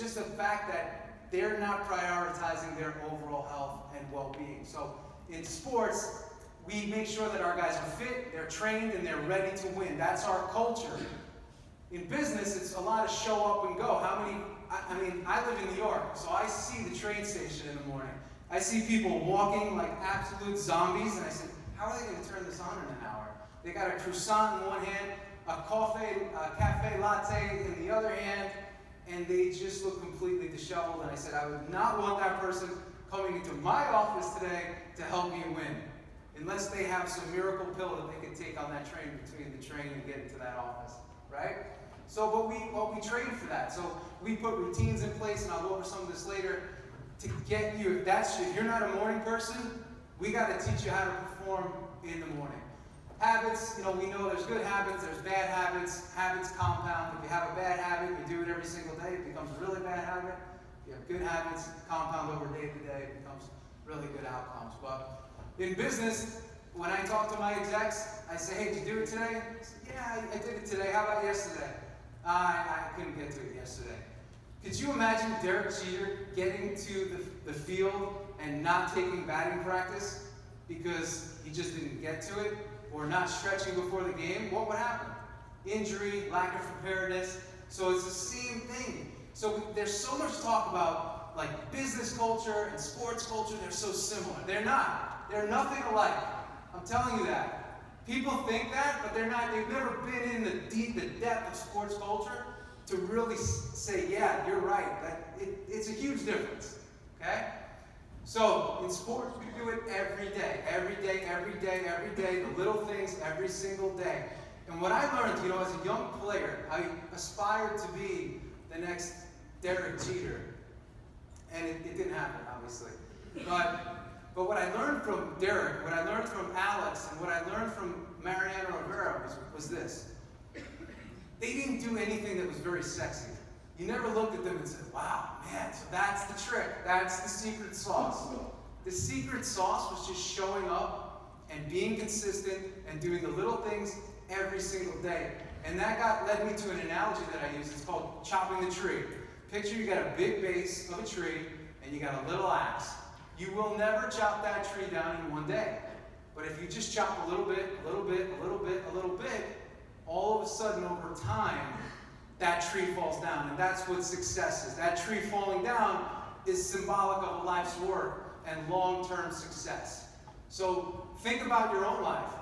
just the fact that they're not prioritizing their overall health and well-being. So in sports, we make sure that our guys are fit, they're trained, and they're ready to win. That's our culture. In business, it's a lot of show up and go. I live in New York, so I see the train station in the morning. I see people walking like absolute zombies, and I said, how are they going to turn this on in an hour? They got a croissant in one hand, a cafe latte in the other hand, and they just look completely disheveled. And I said, I would not want that person coming into my office today to help me win, unless they have some miracle pill that they can take on that train between the train and get into that office, right? So, but we train for that. So we put routines in place, and I'll go over some of this later, to get you, if you're not a morning person, we got to teach you how to perform in the morning. Habits, we know there's good habits, there's bad habits. Habits compound. If you have a bad habit, you do it every single day, it becomes a really bad habit. If you have good habits, compound over day to day, it becomes really good outcomes. But in business, when I talk to my execs, I say, hey, did you do it today? I say, yeah, I did it today. How about yesterday? I couldn't get to it yesterday. Could you imagine Derek Jeter getting to the field and not taking batting practice because he just didn't get to it, or not stretching before the game? What would happen? Injury, lack of preparedness. So it's the same thing. So there's so much talk about like business culture and sports culture. They're so similar. They're not. They're nothing alike. I'm telling you that. People think that, but they're not. They've never been in the depth of sports culture to really say, yeah, you're right. It's a huge difference. Okay? So in sports, we do it every day, every day, every day, every day, the little things every single day. And what I learned, as a young player, I aspired to be the next Derek Jeter. And it didn't happen, obviously. But what I learned from Derek, what I learned from Alex, and what I learned from Mariano Rivera was this. They didn't do anything that was very sexy. You never looked at them and said, wow, man, so that's the trick. That's the secret sauce. The secret sauce was just showing up and being consistent and doing the little things every single day. And that led me to an analogy that I use. It's called chopping the tree. Picture you got a big base of a tree and you got a little axe. You will never chop that tree down in one day. But if you just chop a little bit, a little bit, a little bit, a little bit, all of a sudden over time, that tree falls down. And that's what success is. That tree falling down is symbolic of a life's work and long-term success. So think about your own life.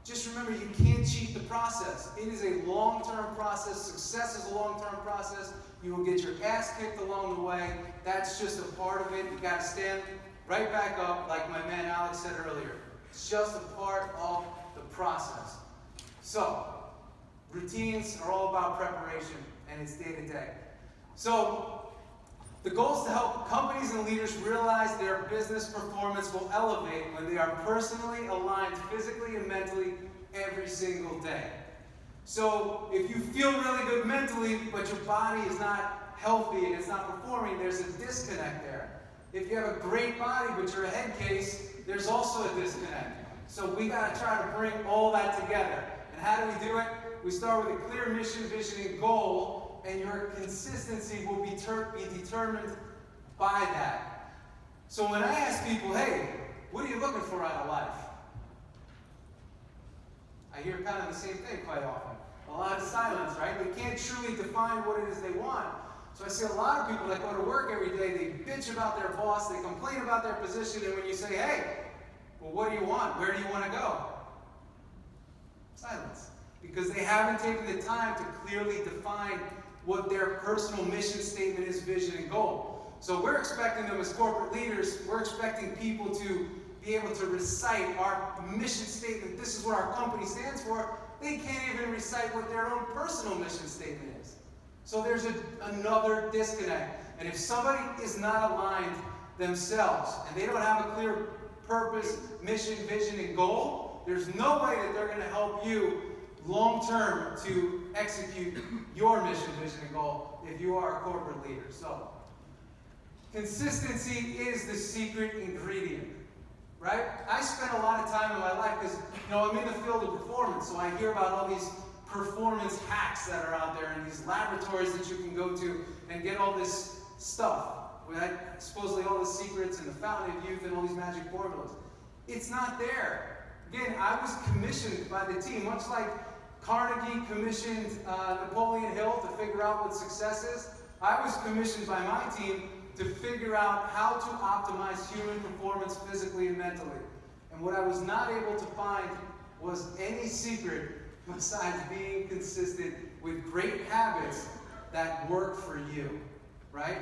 Just remember, you can't cheat the process. It is a long-term process. Success is a long-term process. You will get your ass kicked along the way. That's just a part of it. You got to stand right back up, like my man Alex said earlier. It's just a part of the process. So, routines are all about preparation, and it's day to day. So, the goal is to help companies and leaders realize their business performance will elevate when they are personally aligned physically and mentally every single day. So, if you feel really good mentally, but your body is not healthy and it's not performing, there's a disconnect there. If you have a great body, but you're a head case, there's also a disconnect. So we got to try to bring all that together. And how do we do it? We start with a clear mission, vision, and goal, and your consistency will be determined by that. So when I ask people, hey, what are you looking for out of life? I hear kind of the same thing quite often. A lot of silence, right? They can't truly define what it is they want. So I see a lot of people that go to work every day, they bitch about their boss, they complain about their position, and when you say, hey, well, what do you want? Where do you want to go? Silence. Because they haven't taken the time to clearly define what their personal mission statement is, vision, and goal. So we're expecting them as corporate leaders, we're expecting people to be able to recite our mission statement. This is what our company stands for. They can't even recite what their own personal mission statement is. So there's another disconnect. And if somebody is not aligned themselves, and they don't have a clear purpose, mission, vision, and goal, there's no way that they're going to help you long-term to execute your mission, vision, and goal if you are a corporate leader. So, consistency is the secret ingredient, right? I spent a lot of time in my life because, I'm in the field of performance, so I hear about all these performance hacks that are out there and these laboratories that you can go to and get all this stuff. Supposedly all the secrets and the fountain of youth and all these magic formulas. It's not there. Again, I was commissioned by the team, much like Carnegie commissioned Napoleon Hill to figure out what success is. I was commissioned by my team to figure out how to optimize human performance physically and mentally. And what I was not able to find was any secret besides being consistent with great habits that work for you, right?